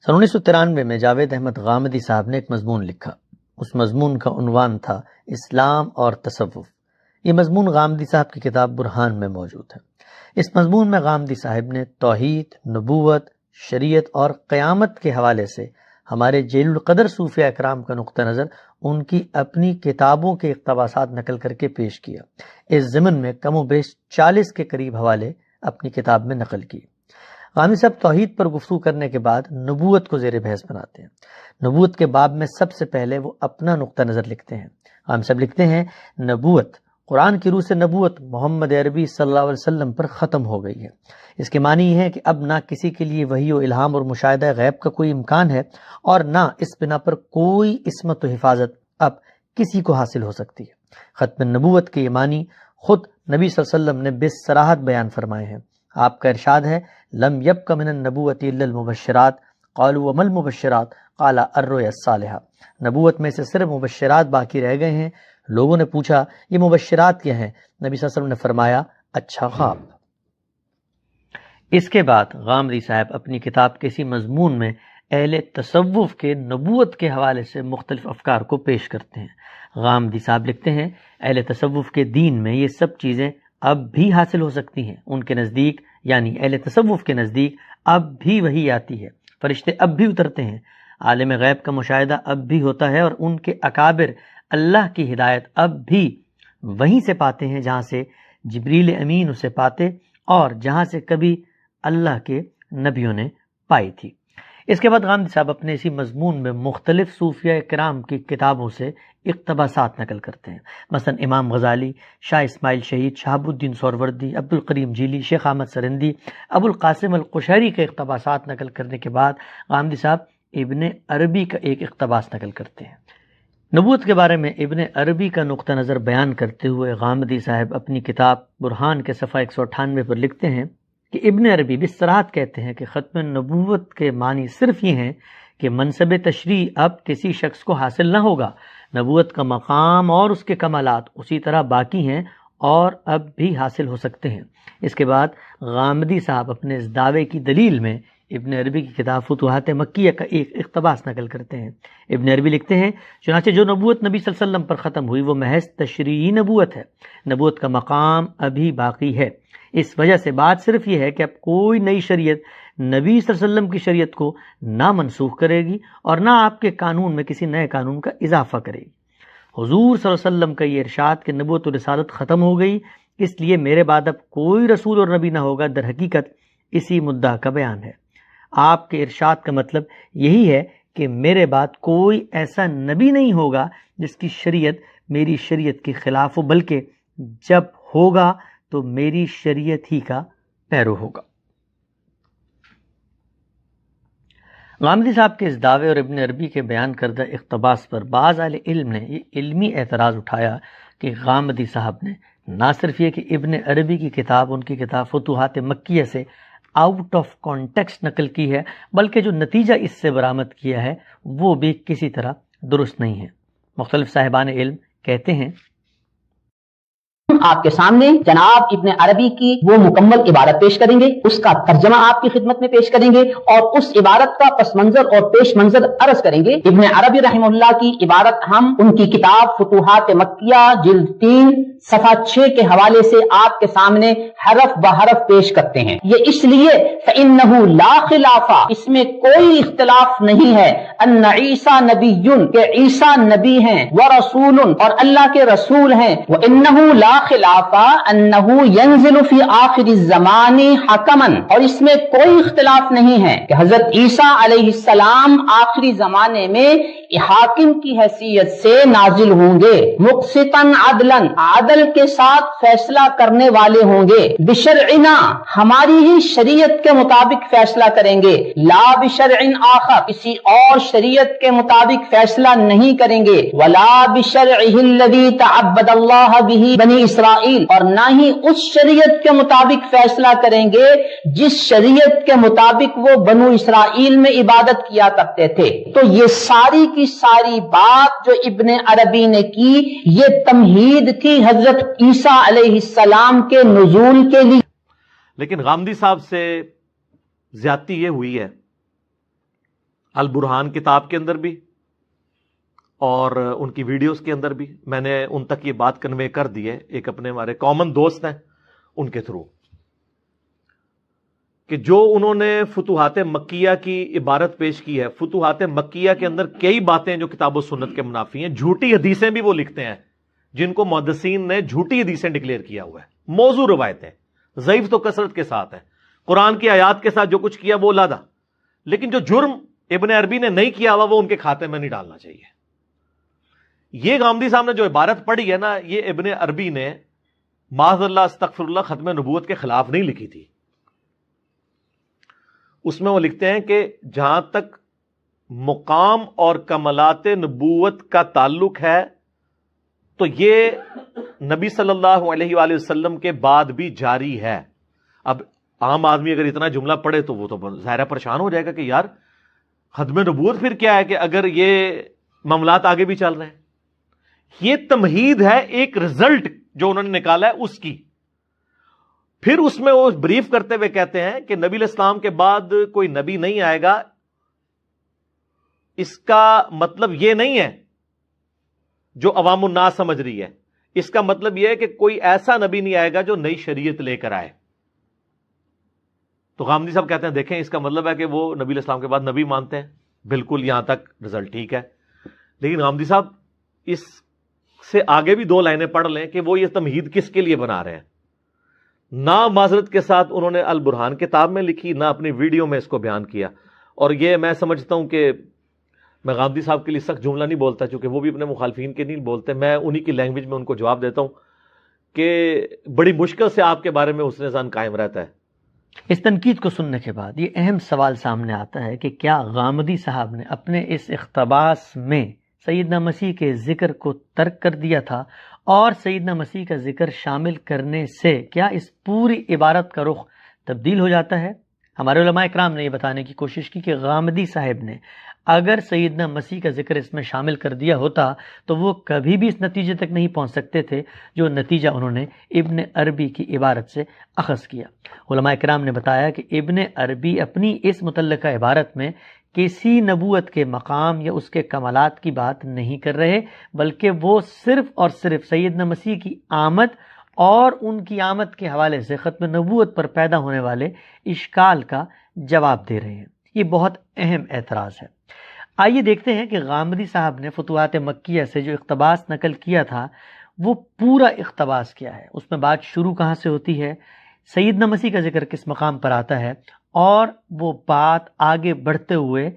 سن 1993 میں جاوید احمد غامدی صاحب نے ایک مضمون لکھا. اس مضمون کا عنوان تھا اسلام اور تصوف. یہ مضمون غامدی صاحب کی کتاب برہان میں موجود ہے. اس مضمون میں غامدی صاحب نے توحید، نبوت، شریعت اور قیامت کے حوالے سے ہمارے جلیل القدر صوفیہ اکرام کا نقطہ نظر ان کی اپنی کتابوں کے اقتباسات نقل کر کے پیش کیا. اس ضمن میں کم و بیش 40 کے قریب حوالے اپنی کتاب میں نقل کیے. غامدی صاحب توحید پر گفتگو کرنے کے بعد نبوت کو زیر بحث بناتے ہیں. نبوت کے باب میں سب سے پہلے وہ اپنا نقطہ نظر لکھتے ہیں. غامدی صاحب لکھتے ہیں نبوت، قرآن کی روح سے نبوت محمد عربی صلی اللہ علیہ وسلم پر ختم ہو گئی ہے. اس کے معنی یہ ہے کہ اب نہ کسی کے لیے وحی و الہام اور مشاہدہ غیب کا کوئی امکان ہے اور نہ اس بنا پر کوئی عصمت و حفاظت اب کسی کو حاصل ہو سکتی ہے. ختم نبوت کے یہ معنی خود نبی صلی اللہ علیہ وسلم نے بصراحت بیان فرمائے ہیں. آپ کا ارشاد ہے لم یبق من النبوت الا المبشرات قالوا وما المبشرات قال الرؤيا الصالحہ. نبوت میں سے صرف مبشرات باقی رہ گئے ہیں. لوگوں نے پوچھا یہ مبشرات کیا ہیں؟ نبی صلی اللہ علیہ وسلم نے فرمایا اچھا خواب. اس کے بعد غامدی صاحب اپنی کتاب کے اسی مضمون میں اہل تصوف کے نبوت کے حوالے سے مختلف افکار کو پیش کرتے ہیں. غامدی صاحب لکھتے ہیں اہل تصوف کے دین میں یہ سب چیزیں اب بھی حاصل ہو سکتی ہیں. ان کے نزدیک یعنی اہل تصوف کے نزدیک اب بھی وحی آتی ہے، فرشتے اب بھی اترتے ہیں، عالم غیب کا مشاہدہ اب بھی ہوتا ہے اور ان کے اکابر اللہ کی ہدایت اب بھی وہیں سے پاتے ہیں جہاں سے جبریل امین اسے پاتے اور جہاں سے کبھی اللہ کے نبیوں نے پائی تھی. اس کے بعد غامدی صاحب اپنے اسی مضمون میں مختلف صوفیہ کرام کی کتابوں سے اقتباسات نقل کرتے ہیں. مثلا امام غزالی، شاہ اسماعیل شہید، شہاب الدین سہروردی، عبد القریم جیلی، شیخ احمد سرندی، ابو القاسم القشیری کے اقتباسات نقل کرنے کے بعد غامدی صاحب ابن عربی کا ایک اقتباس نقل کرتے ہیں. نبوت کے بارے میں ابن عربی کا نقطہ نظر بیان کرتے ہوئے غامدی صاحب اپنی کتاب برہان کے صفحہ 198 پر لکھتے ہیں کہ ابن عربی بصراحت کہتے ہیں کہ ختم نبوت کے معنی صرف یہ ہیں کہ منصب تشریع اب کسی شخص کو حاصل نہ ہوگا. نبوت کا مقام اور اس کے کمالات اسی طرح باقی ہیں اور اب بھی حاصل ہو سکتے ہیں. اس کے بعد غامدی صاحب اپنے اس دعوے کی دلیل میں ابن عربی کی کتاب فتوحات مکیہ کا ایک اقتباس نقل کرتے ہیں. ابن عربی لکھتے ہیں چنانچہ جو نبوت نبی صلی اللہ علیہ وسلم پر ختم ہوئی وہ محض تشریعی نبوت ہے. نبوت کا مقام ابھی باقی ہے. اس وجہ سے بات صرف یہ ہے کہ اب کوئی نئی شریعت نبی صلی اللہ علیہ وسلم کی شریعت کو نہ منسوخ کرے گی اور نہ آپ کے قانون میں کسی نئے قانون کا اضافہ کرے گی. حضور صلی اللہ علیہ وسلم کا یہ ارشاد کہ نبوت و رسالت ختم ہو گئی اس لیے میرے بعد اب کوئی رسول اور نبی نہ ہوگا، در حقیقت اسی مدعا کا بیان ہے. آپ کے ارشاد کا مطلب یہی ہے کہ میرے بعد کوئی ایسا نبی نہیں ہوگا جس کی شریعت میری شریعت کے خلاف ہو، بلکہ جب ہوگا تو میری شریعت ہی کا پیرو ہوگا. غامدی صاحب کے اس دعوے اور ابن عربی کے بیان کردہ اقتباس پر بعض اہل علم نے یہ علمی اعتراض اٹھایا کہ غامدی صاحب نے نہ صرف یہ کہ ابن عربی کی کتاب ان کی کتاب فتوحات مکیہ سے آؤٹ آف کانٹیکسٹ نقل کی ہے، بلکہ جو نتیجہ اس سے برآمد کیا ہے وہ بھی کسی طرح درست نہیں ہے. مختلف صاحبان علم کہتے ہیں آپ کے سامنے جناب ابن عربی کی وہ مکمل عبارت پیش کریں گے، اس کا ترجمہ آپ کی خدمت میں پیش کریں گے اور اس عبارت کا پس منظر اور پیش منظر عرض کریں گے. ابن عربی رحمہ اللہ کی عبارت ہم ان کی کتاب فتوحات مکیہ جلد 3 صفحہ 6 کے حوالے سے آپ کے سامنے حرف بحرف پیش کرتے ہیں. یہ اس لیے فإنه لا خلاف، اس میں کوئی اختلاف نہیں ہے، ان عیسیٰ نبی، کہ عیسیٰ نبی ہیں، ورسول، اور اللہ کے رسول ہیں، وانه لا خلاف انه ينزل في آخر الزمان حکما، اور اس میں کوئی اختلاف نہیں ہے کہ حضرت عیسیٰ علیہ السلام آخری زمانے میں حاکم کی حیثیت سے نازل ہوں گے، مقسطا عدلا، عدل کے ساتھ فیصلہ کرنے والے ہوں گے، بشرعنا، ہماری ہی شریعت کے مطابق فیصلہ کریں گے، لا بشرع آخر، کسی اور شریعت کے مطابق فیصلہ نہیں کریں گے، ولا بشرعہ الذی تعبد اللہ بہ بنی اسرائیل، اور نہ ہی اس شریعت کے مطابق فیصلہ کریں گے جس شریعت کے مطابق وہ بنو اسرائیل میں عبادت کیا کرتے تھے. تو یہ ساری کی ساری بات جو ابن عربی نے کی یہ تمہید تھی حضرت عیسیٰ علیہ السلام کے نزول کے لیے. لیکن غامدی صاحب سے زیادتی یہ ہوئی ہے البرہان کتاب کے اندر بھی اور ان کی ویڈیوز کے اندر بھی میں نے ان تک یہ بات کنوے کر دی ہے، ایک اپنے ہمارے کامن دوست ہیں ان کے تھرو، کہ جو انہوں نے فتوحات مکیہ کی عبارت پیش کی ہے، فتوحات مکیہ کے اندر کئی باتیں جو کتاب و سنت کے منافی ہیں، جھوٹی حدیثیں بھی وہ لکھتے ہیں جن کو محدثین نے جھوٹی حدیثیں ڈکلیئر کیا ہوا ہے، موضوع روایتیں، ضعیف تو کثرت کے ساتھ ہیں، قرآن کی آیات کے ساتھ جو کچھ کیا وہ لادا، لیکن جو جرم ابن عربی نے نہیں کیا ہوا وہ ان کے کھاتے میں نہیں ڈالنا چاہیے۔ یہ غامدی صاحب نے جو عبارت پڑھی ہے نا، یہ ابن عربی نے معاذ اللہ استغفر اللہ ختم نبوت کے خلاف نہیں لکھی تھی۔ اس میں وہ لکھتے ہیں کہ جہاں تک مقام اور کمالات نبوت کا تعلق ہے تو یہ نبی صلی اللہ علیہ وآلہ وسلم کے بعد بھی جاری ہے۔ اب عام آدمی اگر اتنا جملہ پڑھے تو وہ تو ظاہر پریشان ہو جائے گا کہ یار ختم نبوت پھر کیا ہے، کہ اگر یہ معاملات آگے بھی چل رہے ہیں۔ یہ تمہید ہے ایک رزلٹ جو انہوں نے نکالا ہے اس کی۔ پھر اس میں وہ بریف کرتے ہوئے کہتے ہیں کہ نبی علیہ السلام کے بعد کوئی نبی نہیں آئے گا، اس کا مطلب یہ نہیں ہے جو عوام الناس سمجھ رہی ہے، اس کا مطلب یہ ہے کہ کوئی ایسا نبی نہیں آئے گا جو نئی شریعت لے کر آئے۔ تو غامدی صاحب کہتے ہیں دیکھیں اس کا مطلب ہے کہ وہ نبی علیہ السلام کے بعد نبی مانتے ہیں، بالکل یہاں تک رزلٹ ٹھیک ہے، لیکن غامدی صاحب اس سے آگے بھی 2 لائنیں پڑھ لیں کہ وہ یہ تمہید کس کے لیے بنا رہے ہیں۔ نہ معذرت کے ساتھ انہوں نے البرہان کتاب میں لکھی، نہ اپنی ویڈیو میں اس کو بیان کیا، اور یہ میں سمجھتا ہوں کہ میں غامدی صاحب کے لیے سخت جملہ نہیں بولتا چونکہ وہ بھی اپنے مخالفین کے نہیں بولتے، میں انہی کی لینگویج میں ان کو جواب دیتا ہوں کہ بڑی مشکل سے آپ کے بارے میں حسن ظن قائم رہتا ہے۔ اس تنقید کو سننے کے بعد یہ اہم سوال سامنے آتا ہے کہ کیا غامدی صاحب نے اپنے اس اقتباس میں سیدنا مسیح کے ذکر کو ترک کر دیا تھا، اور سیدنا مسیح کا ذکر شامل کرنے سے کیا اس پوری عبارت کا رخ تبدیل ہو جاتا ہے؟ ہمارے علماء اکرام نے یہ بتانے کی کوشش کی کہ غامدی صاحب نے اگر سیدنا مسیح کا ذکر اس میں شامل کر دیا ہوتا تو وہ کبھی بھی اس نتیجے تک نہیں پہنچ سکتے تھے جو نتیجہ انہوں نے ابن عربی کی عبارت سے اخذ کیا۔ علماء اکرام نے بتایا کہ ابن عربی اپنی اس متعلقہ عبارت میں کسی نبوت کے مقام یا اس کے کمالات کی بات نہیں کر رہے، بلکہ وہ صرف اور صرف سیدنا مسیح کی آمد اور ان کی آمد کے حوالے سے ختم نبوت پر پیدا ہونے والے اشکال کا جواب دے رہے ہیں۔ یہ بہت اہم اعتراض ہے۔ آئیے دیکھتے ہیں کہ غامدی صاحب نے فتوحات مکیہ سے جو اقتباس نقل کیا تھا وہ پورا اقتباس کیا ہے، اس میں بات شروع کہاں سے ہوتی ہے، سیدنا مسیح کا ذکر کس مقام پر آتا ہے، اور وہ بات آگے بڑھتے ہوئے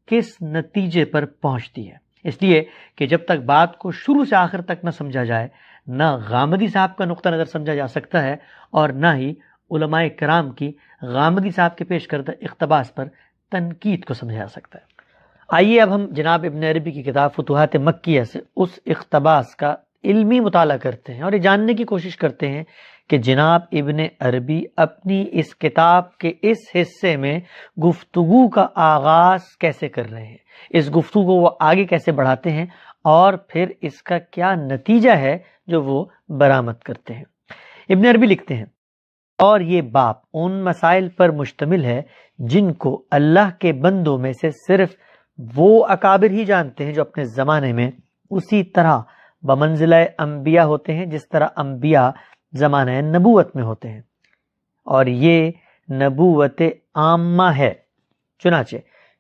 کس نتیجے پر پہنچتی ہے۔ اس لیے کہ جب تک بات کو شروع سے آخر تک نہ سمجھا جائے، نہ غامدی صاحب کا نقطہ نظر سمجھا جا سکتا ہے اور نہ ہی علماء کرام کی غامدی صاحب کے پیش کردہ اقتباس پر تنقید کو سمجھا جا سکتا ہے۔ آئیے اب ہم جناب ابن عربی کی کتاب فتوحات مکیہ سے اس اقتباس کا علمی مطالعہ کرتے ہیں اور یہ جاننے کی کوشش کرتے ہیں کہ جناب ابن عربی اپنی اس کتاب کے اس حصے میں گفتگو کا آغاز کیسے کر رہے ہیں، اس گفتگو کو وہ آگے کیسے بڑھاتے ہیں، اور پھر اس کا کیا نتیجہ ہے جو وہ برآمد کرتے ہیں۔ ابن عربی لکھتے ہیں، اور یہ باب ان مسائل پر مشتمل ہے جن کو اللہ کے بندوں میں سے صرف وہ اکابر ہی جانتے ہیں جو اپنے زمانے میں اسی طرح بمنزلہ انبیاء ہوتے ہیں جس طرح انبیاء زمانہ نبوت میں ہوتے ہیں، اور یہ نبوت عامہ ہے۔ چنانچہ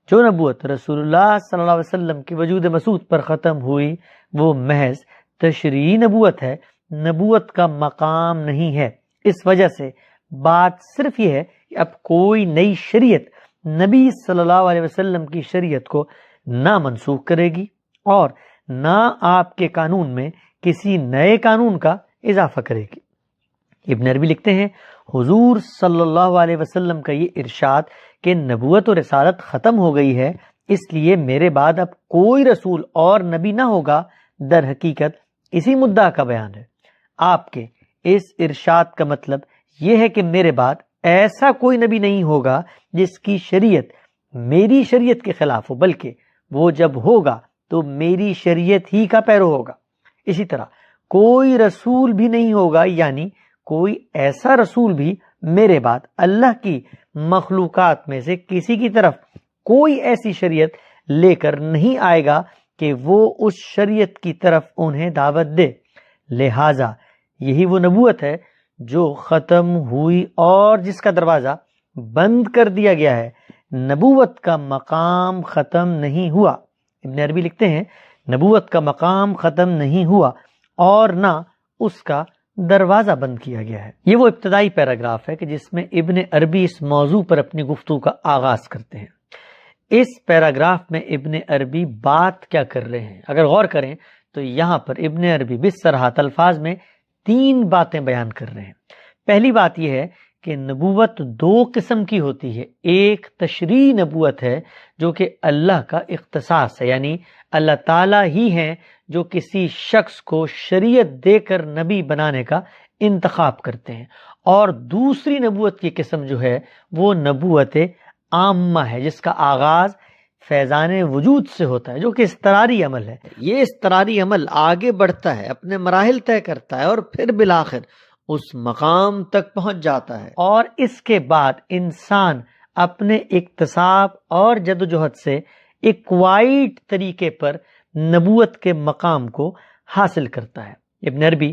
جو نبوت رسول اللہ صلی اللہ علیہ وسلم کی وجود مسعود پر ختم ہوئی وہ محض تشریعی نبوت ہے، نبوت کا مقام نہیں ہے۔ اس وجہ سے بات صرف یہ ہے کہ اب کوئی نئی شریعت نبی صلی اللہ علیہ وسلم کی شریعت کو نہ منسوخ کرے گی اور نہ آپ کے قانون میں کسی نئے قانون کا اضافہ کرے گی۔ ابن عربی لکھتے ہیں، حضور صلی اللہ علیہ وسلم کا یہ ارشاد کہ نبوت و رسالت ختم ہو گئی ہے، اس لیے میرے بعد اب کوئی رسول اور نبی نہ ہوگا، در حقیقت اسی مدعا کا بیان ہے۔ آپ کے اس ارشاد کا مطلب یہ ہے کہ میرے بعد ایسا کوئی نبی نہیں ہوگا جس کی شریعت میری شریعت کے خلاف ہو، بلکہ وہ جب ہوگا تو میری شریعت ہی کا پیرو ہوگا۔ اسی طرح کوئی رسول بھی نہیں ہوگا، یعنی کوئی ایسا رسول بھی میرے بعد اللہ کی مخلوقات میں سے کسی کی طرف کوئی ایسی شریعت لے کر نہیں آئے گا کہ وہ اس شریعت کی طرف انہیں دعوت دے۔ لہٰذا یہی وہ نبوت ہے جو ختم ہوئی اور جس کا دروازہ بند کر دیا گیا ہے۔ نبوت کا مقام ختم نہیں ہوا۔ ابن عربی لکھتے ہیں نبوت کا مقام ختم نہیں ہوا اور نہ اس کا دروازہ بند کیا گیا ہے۔ یہ وہ ابتدائی پیراگراف ہے کہ جس میں ابن عربی اس موضوع پر اپنی گفتگو کا آغاز کرتے ہیں۔ اس پیراگراف میں ابن عربی بات کیا کر رہے ہیں؟ اگر غور کریں تو یہاں پر ابن عربی بصراحت الفاظ میں 3 باتیں بیان کر رہے ہیں۔ پہلی بات یہ ہے کہ نبوت 2 قسم کی ہوتی ہے۔ ایک تشریعی نبوت ہے جو کہ اللہ کا اختصاص ہے، یعنی اللہ تعالیٰ ہی ہیں جو کسی شخص کو شریعت دے کر نبی بنانے کا انتخاب کرتے ہیں۔ اور دوسری نبوت کی قسم جو ہے وہ نبوت عامہ ہے، جس کا آغاز فیضان وجود سے ہوتا ہے، جو کہ اضطراری عمل ہے۔ یہ اضطراری عمل آگے بڑھتا ہے، اپنے مراحل طے کرتا ہے اور پھر بالآخر اس مقام تک پہنچ جاتا ہے، اور اس کے بعد انسان اپنے اکتساب اور جدوجہد سے ایکوائٹ طریقے پر نبوت کے مقام کو حاصل کرتا ہے۔ ابن عربی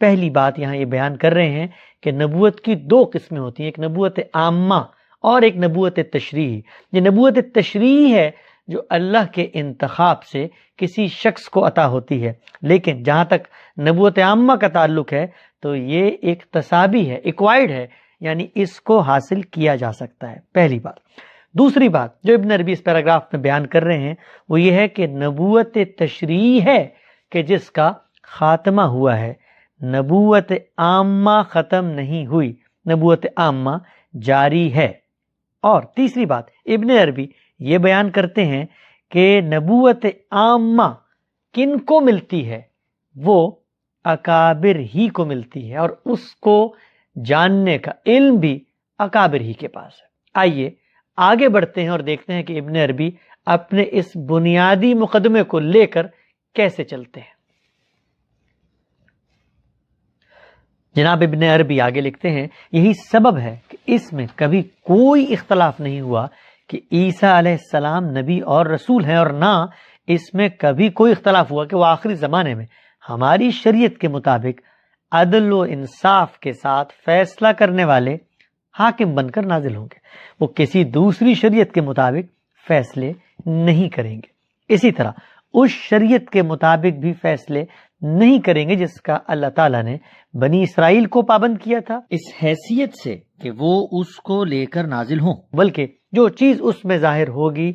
پہلی بات یہاں یہ بیان کر رہے ہیں کہ نبوت کی 2 قسمیں ہوتی ہیں، ایک نبوت عامہ اور ایک نبوت تشریعی۔ یہ نبوت تشریعی ہے جو اللہ کے انتخاب سے کسی شخص کو عطا ہوتی ہے، لیکن جہاں تک نبوت عامہ کا تعلق ہے تو یہ اکتسابی ہے، ایکوائرڈ ہے، یعنی اس کو حاصل کیا جا سکتا ہے، پہلی بات۔ دوسری بات جو ابن عربی اس پیراگراف میں بیان کر رہے ہیں وہ یہ ہے کہ نبوت تشریعی ہے کہ جس کا خاتمہ ہوا ہے، نبوت عامہ ختم نہیں ہوئی، نبوت عامہ جاری ہے۔ اور تیسری بات ابن عربی یہ بیان کرتے ہیں کہ نبوت عامہ کن کو ملتی ہے؟ وہ اکابر ہی کو ملتی ہے، اور اس کو جاننے کا علم بھی اکابر ہی کے پاس ہے۔ آئیے آگے بڑھتے ہیں اور دیکھتے ہیں کہ ابن عربی اپنے اس بنیادی مقدمے کو لے کر کیسے چلتے ہیں۔ جناب ابن عربی آگے لکھتے ہیں یہی سبب ہے کہ اس میں کبھی کوئی اختلاف نہیں ہوا کہ عیسیٰ علیہ السلام نبی اور رسول ہیں، اور نہ اس میں کبھی کوئی اختلاف ہوا کہ وہ آخری زمانے میں ہماری شریعت کے مطابق عدل و انصاف کے ساتھ فیصلہ کرنے والے حاکم بن کر نازل ہوں گے۔ وہ کسی دوسری شریعت کے مطابق فیصلے نہیں کریں گے، اسی طرح اس شریعت کے مطابق بھی فیصلے نہیں کریں گے جس کا اللہ تعالیٰ نے بنی اسرائیل کو پابند کیا تھا، اس حیثیت سے کہ وہ اس کو لے کر نازل ہوں، بلکہ جو چیز اس میں ظاہر ہوگی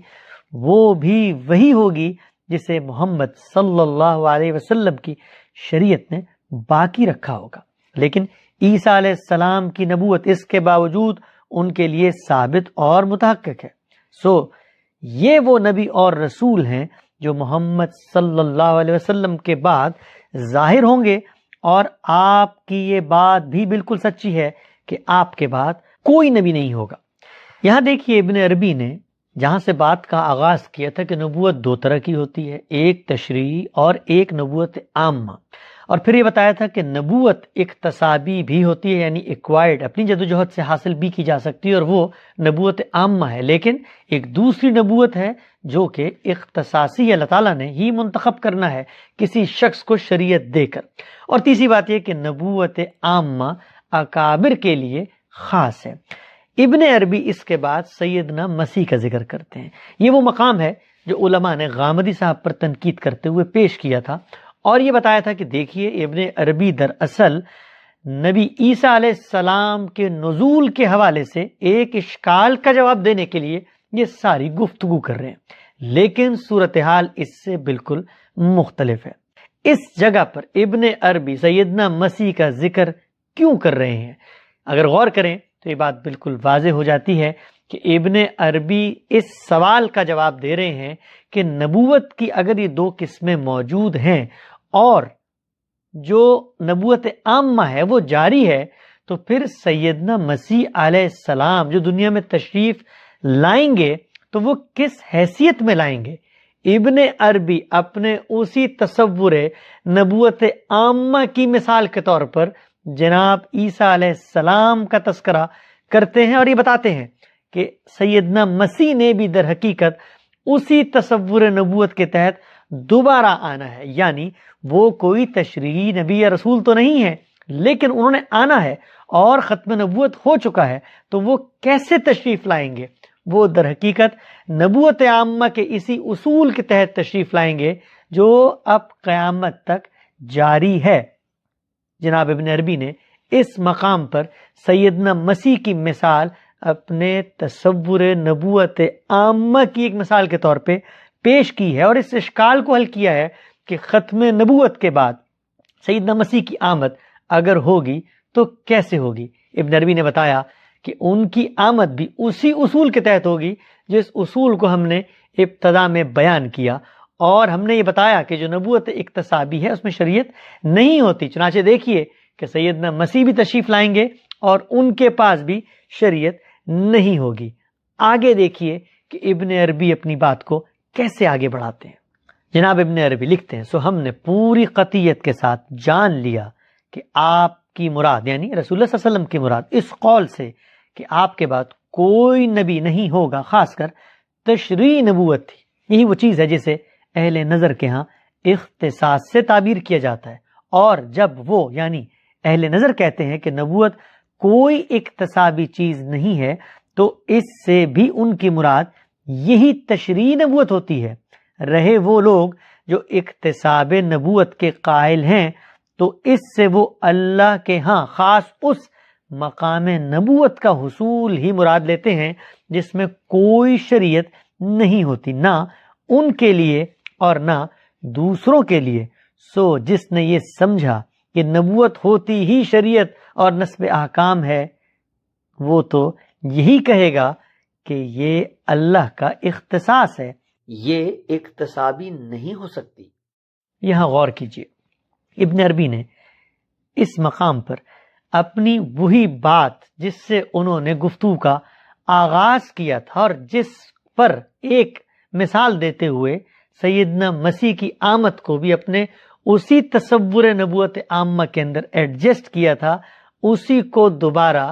وہ بھی وہی ہوگی جسے محمد صلی اللہ علیہ وسلم کی شریعت نے باقی رکھا ہوگا۔ لیکن عیسیٰ علیہ السلام کی نبوت اس کے باوجود ان کے لیے ثابت اور متحقق ہے۔ سو یہ وہ نبی اور رسول ہیں جو محمد صلی اللہ علیہ وسلم کے بعد ظاہر ہوں گے، اور آپ کی یہ بات بھی بالکل سچی ہے کہ آپ کے بعد کوئی نبی نہیں ہوگا۔ یہاں دیکھیے ابن عربی نے جہاں سے بات کا آغاز کیا تھا کہ نبوت 2 طرح کی ہوتی ہے، ایک تشریعی اور ایک نبوت عامہ، اور پھر یہ بتایا تھا کہ نبوت اکتسابی بھی ہوتی ہے، یعنی ایکوائرڈ، اپنی جدوجہد سے حاصل بھی کی جا سکتی ہے، اور وہ نبوت عامہ ہے۔ لیکن ایک دوسری نبوت ہے جو کہ اختصاصی اللہ تعالیٰ نے ہی منتخب کرنا ہے کسی شخص کو شریعت دے کر۔ اور تیسری بات یہ کہ نبوت عامہ اکابر کے لیے خاص ہے۔ ابن عربی اس کے بعد سیدنا مسیح کا ذکر کرتے ہیں۔ یہ وہ مقام ہے جو علماء نے غامدی صاحب پر تنقید کرتے ہوئے پیش کیا تھا، اور یہ بتایا تھا کہ دیکھیے ابن عربی دراصل نبی عیسیٰ علیہ السلام کے نزول کے حوالے سے ایک اشکال کا جواب دینے کے لیے یہ ساری گفتگو کر رہے ہیں، لیکن صورتحال اس سے بالکل مختلف ہے۔ اس جگہ پر ابن عربی سیدنا مسیح کا ذکر کیوں کر رہے ہیں؟ اگر غور کریں تو یہ بات بالکل واضح ہو جاتی ہے کہ ابن عربی اس سوال کا جواب دے رہے ہیں کہ نبوت کی اگر یہ 2 قسمیں موجود ہیں اور جو نبوت عامہ ہے وہ جاری ہے، تو پھر سیدنا مسیح علیہ السلام جو دنیا میں تشریف لائیں گے تو وہ کس حیثیت میں لائیں گے؟ ابن عربی اپنے اسی تصور نبوت عامہ کی مثال کے طور پر جناب عیسیٰ علیہ السلام کا تذکرہ کرتے ہیں، اور یہ بتاتے ہیں کہ سیدنا مسیح نے بھی در حقیقت اسی تصور نبوت کے تحت دوبارہ آنا ہے. یعنی وہ کوئی تشریعی نبی یا رسول تو نہیں ہے، لیکن انہوں نے آنا ہے اور ختم نبوت ہو چکا ہے، تو وہ کیسے تشریف لائیں گے؟ وہ در حقیقت نبوت عامہ کے اسی اصول کے تحت تشریف لائیں گے جو اب قیامت تک جاری ہے. جناب ابن عربی نے اس مقام پر سیدنا مسیح کی مثال اپنے تصور نبوت عامہ کی ایک مثال کے طور پہ پیش کی ہے، اور اس اشکال کو حل کیا ہے کہ ختم نبوت کے بعد سیدنا مسیح کی آمد اگر ہوگی تو کیسے ہوگی. ابن عربی نے بتایا کہ ان کی آمد بھی اسی اصول کے تحت ہوگی جس اصول کو ہم نے ابتدا میں بیان کیا، اور ہم نے یہ بتایا کہ جو نبوت اکتسابی ہے اس میں شریعت نہیں ہوتی. چنانچہ دیکھیے کہ سیدنا مسیح بھی تشریف لائیں گے اور ان کے پاس بھی شریعت نہیں ہوگی. آگے دیکھیے کہ ابن عربی اپنی بات کو کیسے آگے بڑھاتے ہیں. جناب ابن عربی لکھتے ہیں، سو ہم نے پوری قطعیت کے ساتھ جان لیا کہ آپ کی مراد یعنی رسول اللہ صلی اللہ علیہ وسلم کی مراد اس قول سے کہ آپ کے بعد کوئی نبی نہیں ہوگا خاص کر تشریعی نبوت تھی. یہی وہ چیز ہے جسے اہل نظر کے ہاں اختصاص سے تعبیر کیا جاتا ہے. اور جب وہ یعنی اہل نظر کہتے ہیں کہ نبوت کوئی اکتسابی چیز نہیں ہے تو اس سے بھی ان کی مراد یہی تشریعی نبوت ہوتی ہے. رہے وہ لوگ جو اکتساب نبوت کے قائل ہیں تو اس سے وہ اللہ کے ہاں خاص اس مقام نبوت کا حصول ہی مراد لیتے ہیں جس میں کوئی شریعت نہیں ہوتی، نہ ان کے لیے اور نہ دوسروں کے لیے. سو جس نے یہ سمجھا کہ نبوت ہوتی ہی شریعت اور نصب احکام ہے، وہ تو یہی کہے گا کہ یہ اللہ کا اختصاص ہے، یہ اکتسابی نہیں ہو سکتی. یہاں غور کیجیے، ابن عربی نے اس مقام پر اپنی وہی بات جس سے انہوں نے گفتگو کا آغاز کیا تھا اور جس پر ایک مثال دیتے ہوئے سیدنا مسیح کی آمد کو بھی اپنے اسی تصور نبوت عامہ کے اندر ایڈجسٹ کیا تھا، اسی کو دوبارہ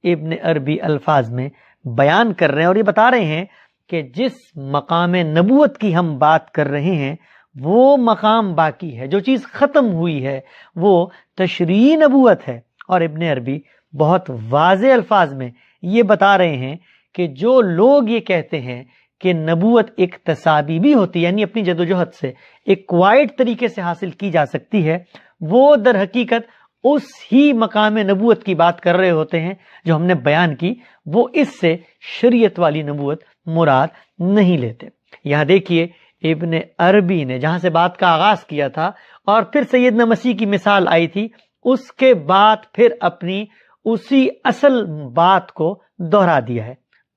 ابن عربی الفاظ میں بیان کر رہے ہیں اور یہ بتا رہے ہیں کہ جس مقام نبوت کی ہم بات کر رہے ہیں وہ مقام باقی ہے. جو چیز ختم ہوئی ہے وہ تشریعی نبوت ہے. اور ابن عربی بہت واضح الفاظ میں یہ بتا رہے ہیں کہ جو لوگ یہ کہتے ہیں کہ نبوت اکتسابی بھی ہوتی ہے، یعنی اپنی جدوجہد سے ایکوائرڈ طریقے سے حاصل کی جا سکتی ہے، وہ در حقیقت اس ہی مقام نبوت کی بات کر رہے ہوتے ہیں جو ہم نے بیان کی. وہ اس سے شریعت والی نبوت مراد نہیں لیتے. یہاں دیکھیے ابن عربی نے جہاں سے بات کا آغاز کیا تھا اور پھر سیدنا مسیح کی مثال آئی تھی، اس کے بعد پھر اپنی اسی اصل بات کو دہرا دیا ہے.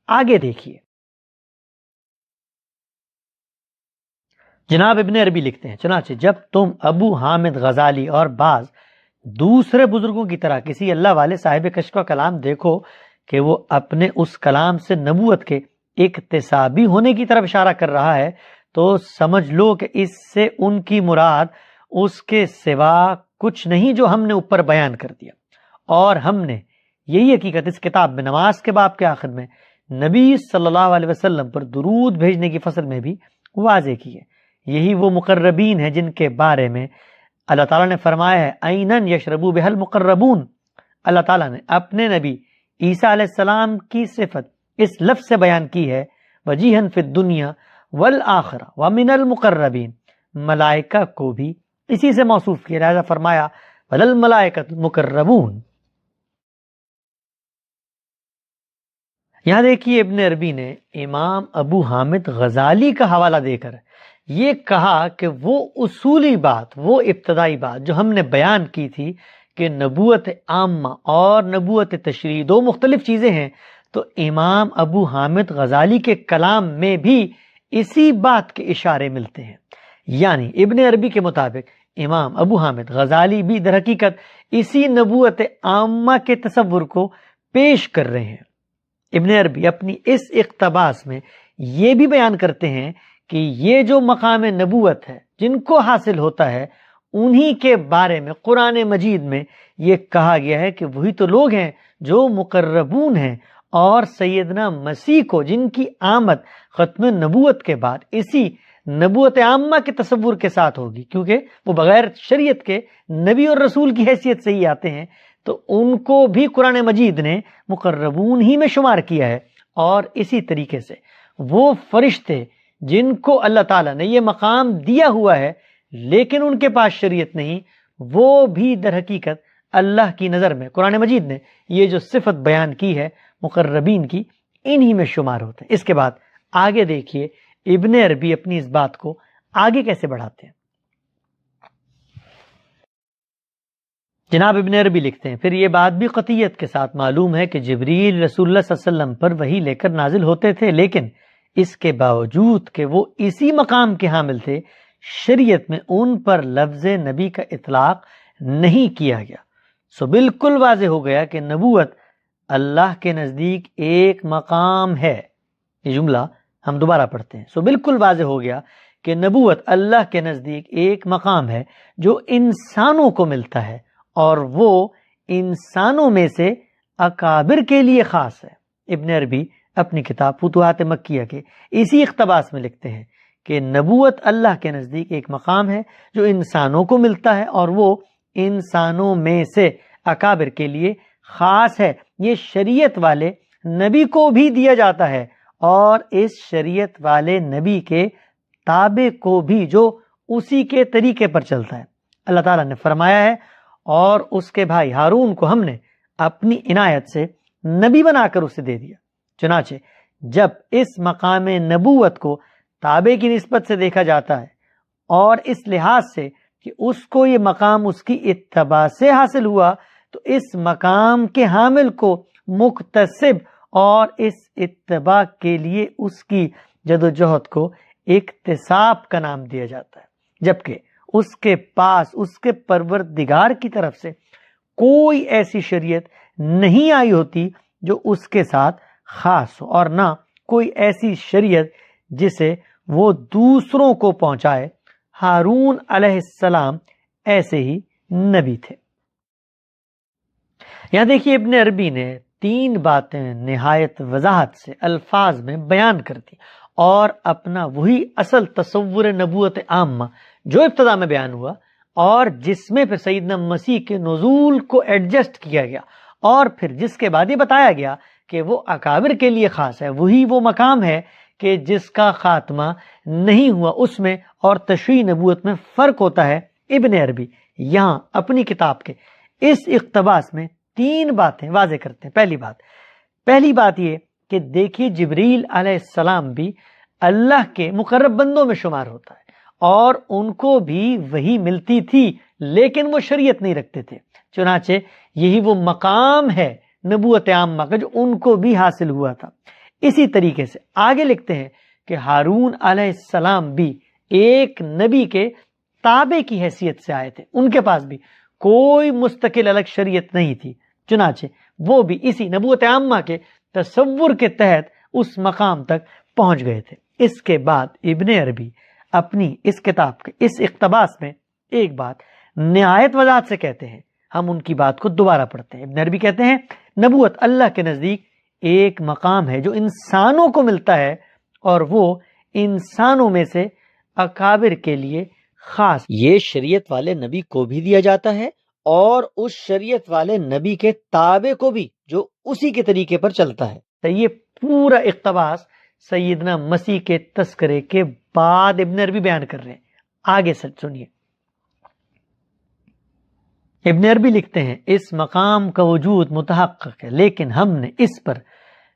آگے دیکھیے، جناب ابن عربی لکھتے ہیں، چنانچہ جب تم ابو حامد غزالی اور بعض دوسرے بزرگوں کی طرح کسی اللہ والے صاحب کشف کا کلام دیکھو کہ وہ اپنے اس کلام سے نبوت کے اکتسابی ہونے کی طرف اشارہ کر رہا ہے تو سمجھ لو کہ اس سے ان کی مراد اس کے سوا کچھ نہیں جو ہم نے اوپر بیان کر دیا. اور ہم نے یہی حقیقت اس کتاب میں نماز کے باب کے آخر میں نبی صلی اللہ علیہ وسلم پر درود بھیجنے کی فصل میں بھی واضح کی ہے. یہی وہ مقربین ہیں جن کے بارے میں اللہ تعالیٰ نے فرمایا ہے عینن یشربو بہل مقربون. اللہ تعالیٰ نے اپنے نبی عیسیٰ علیہ السلام کی صفت اس لفظ سے بیان کی ہے وجیہن فی الدنیا والآخرہ ومن المقربین. ملائکہ کو بھی اسی سے موصوف کیا، لہذا فرمایا وللملائکۃ المقربون. یہاں دیکھیے ابن عربی نے امام ابو حامد غزالی کا حوالہ دے کر یہ کہا کہ وہ اصولی بات، وہ ابتدائی بات جو ہم نے بیان کی تھی کہ نبوت عامہ اور نبوت تشریعی دو مختلف چیزیں ہیں، تو امام ابو حامد غزالی کے کلام میں بھی اسی بات کے اشارے ملتے ہیں. یعنی ابن عربی کے مطابق امام ابو حامد غزالی بھی در حقیقت اسی نبوت عامہ کے تصور کو پیش کر رہے ہیں. ابن عربی اپنی اس اقتباس میں یہ بھی بیان کرتے ہیں کہ یہ جو مقام نبوت ہے جن کو حاصل ہوتا ہے انہی کے بارے میں قرآن مجید میں یہ کہا گیا ہے کہ وہی تو لوگ ہیں جو مقربون ہیں اور سیدنا مسیح کو جن کی آمد ختم نبوت کے بعد اسی نبوت عامہ کے تصور کے ساتھ ہوگی، کیونکہ وہ بغیر شریعت کے نبی اور رسول کی حیثیت سے ہی آتے ہیں، تو ان کو بھی قرآن مجید نے مقربون ہی میں شمار کیا ہے۔ اور اسی طریقے سے وہ فرشتے جن کو اللہ تعالیٰ نے یہ مقام دیا ہوا ہے لیکن ان کے پاس شریعت نہیں، وہ بھی در حقیقت اللہ کی نظر میں قرآن مجید نے یہ جو صفت بیان کی ہے مقربین کی، انہی میں شمار ہوتے ہیں۔ اس کے بعد آگے دیکھیے ابن عربی اپنی اس بات کو آگے کیسے بڑھاتے ہیں۔ جناب ابن عربی لکھتے ہیں، پھر یہ بات بھی قطعیت کے ساتھ معلوم ہے کہ جبریل رسول اللہ صلی اللہ علیہ وسلم پر وحی لے کر نازل ہوتے تھے، لیکن اس کے باوجود کہ وہ اسی مقام کے حامل تھے، شریعت میں ان پر لفظ نبی کا اطلاق نہیں کیا گیا۔ سو بالکل واضح ہو گیا کہ نبوت اللہ کے نزدیک ایک مقام ہے۔ یہ جملہ ہم دوبارہ پڑھتے ہیں، سو بالکل واضح ہو گیا کہ نبوت اللہ کے نزدیک ایک مقام ہے جو انسانوں کو ملتا ہے، اور وہ انسانوں میں سے اکابر کے لیے خاص ہے۔ ابن عربی اپنی کتاب فتوحات مکیہ کے اسی اقتباس میں لکھتے ہیں کہ نبوت اللہ کے نزدیک ایک مقام ہے جو انسانوں کو ملتا ہے، اور وہ انسانوں میں سے اکابر کے لیے خاص ہے۔ یہ شریعت والے نبی کو بھی دیا جاتا ہے، اور اس شریعت والے نبی کے تابع کو بھی جو اسی کے طریقے پر چلتا ہے۔ اللہ تعالیٰ نے فرمایا ہے، اور اس کے بھائی ہارون کو ہم نے اپنی عنایت سے نبی بنا کر اسے دے دیا۔ چنانچہ جب اس مقام نبوت کو تابع کی نسبت سے دیکھا جاتا ہے، اور اس لحاظ سے کہ اس کو یہ مقام اس کی اتباع سے حاصل ہوا، تو اس مقام کے حامل کو مکتسب اور اس اتباع کے لیے اس کی جدوجہد کو اکتساب کا نام دیا جاتا ہے، جبکہ اس کے پاس اس کے پروردگار کی طرف سے کوئی ایسی شریعت نہیں آئی ہوتی جو اس کے ساتھ خاص ہو، اور نہ کوئی ایسی شریعت جسے وہ دوسروں کو پہنچائے۔ ہارون علیہ السلام ایسے ہی نبی تھے۔ یہاں دیکھیے ابن عربی نے 3 باتیں نہایت وضاحت سے الفاظ میں بیان کر دی، اور اپنا وہی اصل تصور نبوت عامہ جو ابتدا میں بیان ہوا، اور جس میں پھر سیدنا مسیح کے نزول کو ایڈجسٹ کیا گیا، اور پھر جس کے بعد یہ بتایا گیا کہ وہ اکابر کے لیے خاص ہے، وہی وہ مقام ہے کہ جس کا خاتمہ نہیں ہوا اس میں، اور تشریح نبوت میں فرق ہوتا ہے۔ ابن عربی یہاں اپنی کتاب کے اس اقتباس میں 3 باتیں واضح کرتے ہیں۔ پہلی بات یہ کہ دیکھیے جبریل علیہ السلام بھی اللہ کے مقرب بندوں میں شمار ہوتا ہے، اور ان کو بھی وہی ملتی تھی لیکن وہ شریعت نہیں رکھتے تھے، چنانچہ یہی وہ مقام ہے نبوت عامہ کا جو ان کو بھی حاصل ہوا تھا۔ اسی طریقے سے آگے لکھتے ہیں کہ ہارون علیہ السلام بھی ایک نبی کے تابع کی حیثیت سے آئے تھے، ان کے پاس بھی کوئی مستقل الگ شریعت نہیں تھی، چنانچہ وہ بھی اسی نبوت عامہ کے تصور کے تحت اس مقام تک پہنچ گئے تھے۔ اس کے بعد ابن عربی اپنی اس کتاب کے اس اقتباس میں ایک بات نہایت وضاحت سے کہتے ہیں، ہم ان کی بات کو دوبارہ پڑھتے ہیں۔ ابن عربی کہتے ہیں نبوت اللہ کے نزدیک ایک مقام ہے جو انسانوں کو ملتا ہے، اور وہ انسانوں میں سے اکابر کے لیے خاص۔ یہ شریعت والے نبی کو بھی دیا جاتا ہے، اور اس شریعت والے نبی کے تابع کو بھی جو اسی کے طریقے پر چلتا ہے۔ تو یہ پورا اقتباس سیدنا مسیح کے تذکرے کے بعد ابن عربی بیان کر رہے ہیں۔ آگے سنیے، ابن عربی لکھتے ہیں اس مقام کا وجود متحقق ہے، لیکن ہم نے اس پر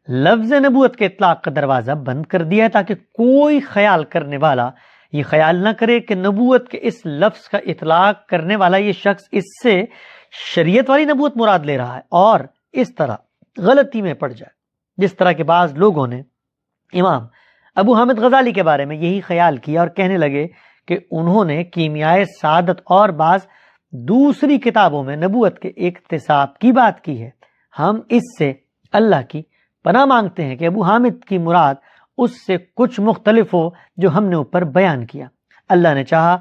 لفظ نبوت کے اطلاق کا دروازہ بند کر دیا ہے تاکہ کوئی خیال کرنے والا یہ خیال نہ کرے کہ نبوت کے اس لفظ کا اطلاق کرنے والا یہ شخص اس سے شریعت والی نبوت مراد لے رہا ہے، اور اس طرح غلطی میں پڑ جائے، جس طرح کے بعض لوگوں نے امام ابو حامد غزالی کے بارے میں یہی خیال کیا، اور کہنے لگے کہ انہوں نے کیمیائے سعادت اور بعض دوسری کتابوں میں نبوت کے اکتساب کی بات کی ہے۔ ہم اس سے اللہ کی پناہ مانگتے ہیں کہ ابو حامد کی مراد اس سے کچھ مختلف ہو جو ہم نے اوپر بیان کیا۔ اللہ نے چاہا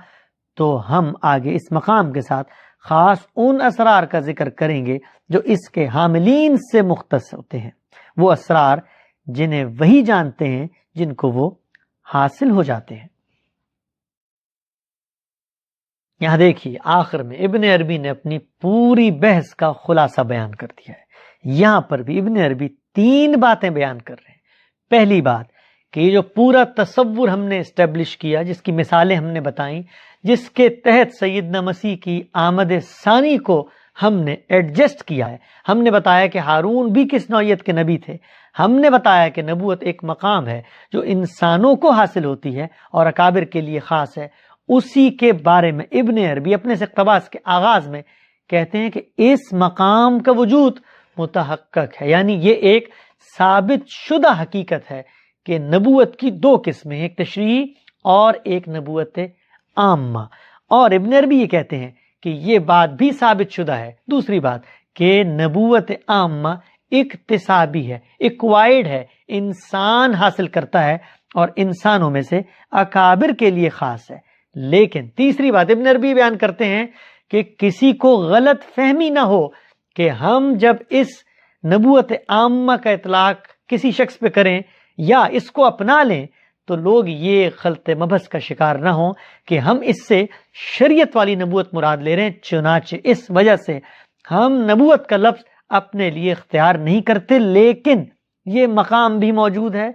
تو ہم آگے اس مقام کے ساتھ خاص ان اسرار کا ذکر کریں گے جو اس کے حاملین سے مختص ہوتے ہیں۔ وہ اسرار جنہیں وہی جانتے ہیں جن کو وہ حاصل ہو جاتے ہیں۔ یہاں دیکھیے آخر میں ابن عربی نے اپنی پوری بحث کا خلاصہ بیان کر دیا ہے۔ یہاں پر بھی ابن عربی 3 باتیں بیان کر رہے ہیں۔ پہلی بات کہ یہ جو پورا تصور ہم نے اسٹیبلش کیا، جس کی مثالیں ہم نے بتائیں، جس کے تحت سیدنا مسیح کی آمد ثانی کو ہم نے ایڈجسٹ کیا ہے، ہم نے بتایا کہ ہارون بھی کس نوعیت کے نبی تھے، ہم نے بتایا کہ نبوت ایک مقام ہے جو انسانوں کو حاصل ہوتی ہے اور اکابر کے لیے خاص ہے۔ اسی کے بارے میں ابن عربی اپنے اقتباس کے آغاز میں کہتے ہیں کہ اس مقام کا وجود متحقق ہے، یعنی یہ ایک ثابت شدہ حقیقت ہے کہ نبوت کی 2 قسمیں، ایک تشریعی اور ایک نبوت عامہ۔ اور ابن عربی یہ کہتے ہیں کہ یہ بات بھی ثابت شدہ ہے، دوسری بات کہ نبوت عامہ اکتسابی ہے، ایکوائرڈ ہے، انسان حاصل کرتا ہے اور انسانوں میں سے اکابر کے لیے خاص ہے۔ لیکن تیسری بات ابن عربی بیان کرتے ہیں کہ کسی کو غلط فہمی نہ ہو کہ ہم جب اس نبوت عامہ کا اطلاق کسی شخص پہ کریں یا اس کو اپنا لیں تو لوگ یہ خلط مبحث کا شکار نہ ہوں کہ ہم اس سے شریعت والی نبوت مراد لے رہے ہیں۔ چنانچہ اس وجہ سے ہم نبوت کا لفظ اپنے لیے اختیار نہیں کرتے، لیکن یہ مقام بھی موجود ہے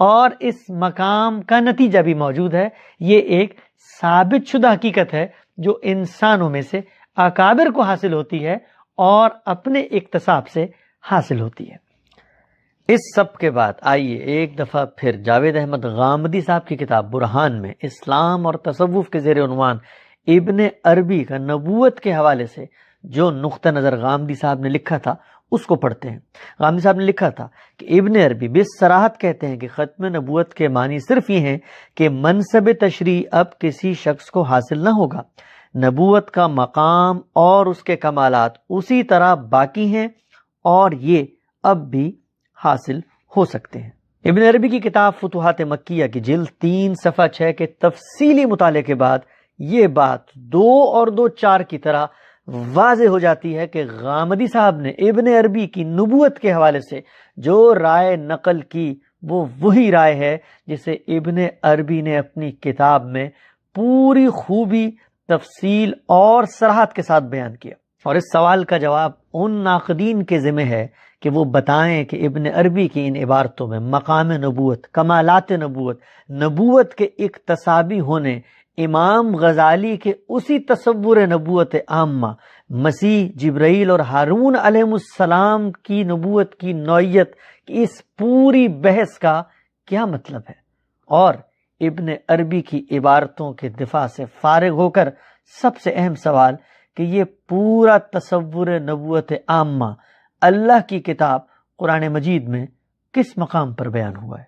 اور اس مقام کا نتیجہ بھی موجود ہے۔ یہ ایک ثابت شدہ حقیقت ہے جو انسانوں میں سے اکابر کو حاصل ہوتی ہے اور اپنے اکتساب سے حاصل ہوتی ہے۔ اس سب کے بعد آئیے ایک دفعہ پھر جاوید احمد غامدی صاحب کی کتاب برہان میں اسلام اور تصوف کے زیر عنوان ابن عربی کا نبوت کے حوالے سے جو نقطہ نظر غامدی صاحب نے لکھا تھا اس کو پڑھتے ہیں۔ غامدی صاحب نے لکھا تھا کہ ابن عربی بصراحت کہتے ہیں کہ ختم نبوت کے معنی صرف یہ ہیں کہ منصب تشریع اب کسی شخص کو حاصل نہ ہوگا، نبوت کا مقام اور اس کے کمالات اسی طرح باقی ہیں اور یہ اب بھی حاصل ہو سکتے ہیں۔ ابن عربی کی کتاب فتوحات مکیہ کی جلد 3 صفحہ 6 کے تفصیلی مطالعے کے بعد یہ بات 2 اور 2 4 کی طرح واضح ہو جاتی ہے کہ غامدی صاحب نے ابن عربی کی نبوت کے حوالے سے جو رائے نقل کی وہ وہی رائے ہے جسے ابن عربی نے اپنی کتاب میں پوری خوبی، تفصیل اور صراحت کے ساتھ بیان کیا۔ اور اس سوال کا جواب ان ناقدین کے ذمہ ہے کہ وہ بتائیں کہ ابن عربی کی ان عبارتوں میں مقام نبوت، کمالات نبوت، نبوت کے اکتسابی ہونے، امام غزالی کے اسی تصور نبوت عامہ، مسیح، جبرائیل اور ہارون علیہ السلام کی نبوت کی نوعیت کی اس پوری بحث کا کیا مطلب ہے، اور ابن عربی کی عبارتوں کے دفاع سے فارغ ہو کر سب سے اہم سوال کہ یہ پورا تصور نبوت عامہ اللہ کی کتاب قرآن مجید میں کس مقام پر بیان ہوا ہے۔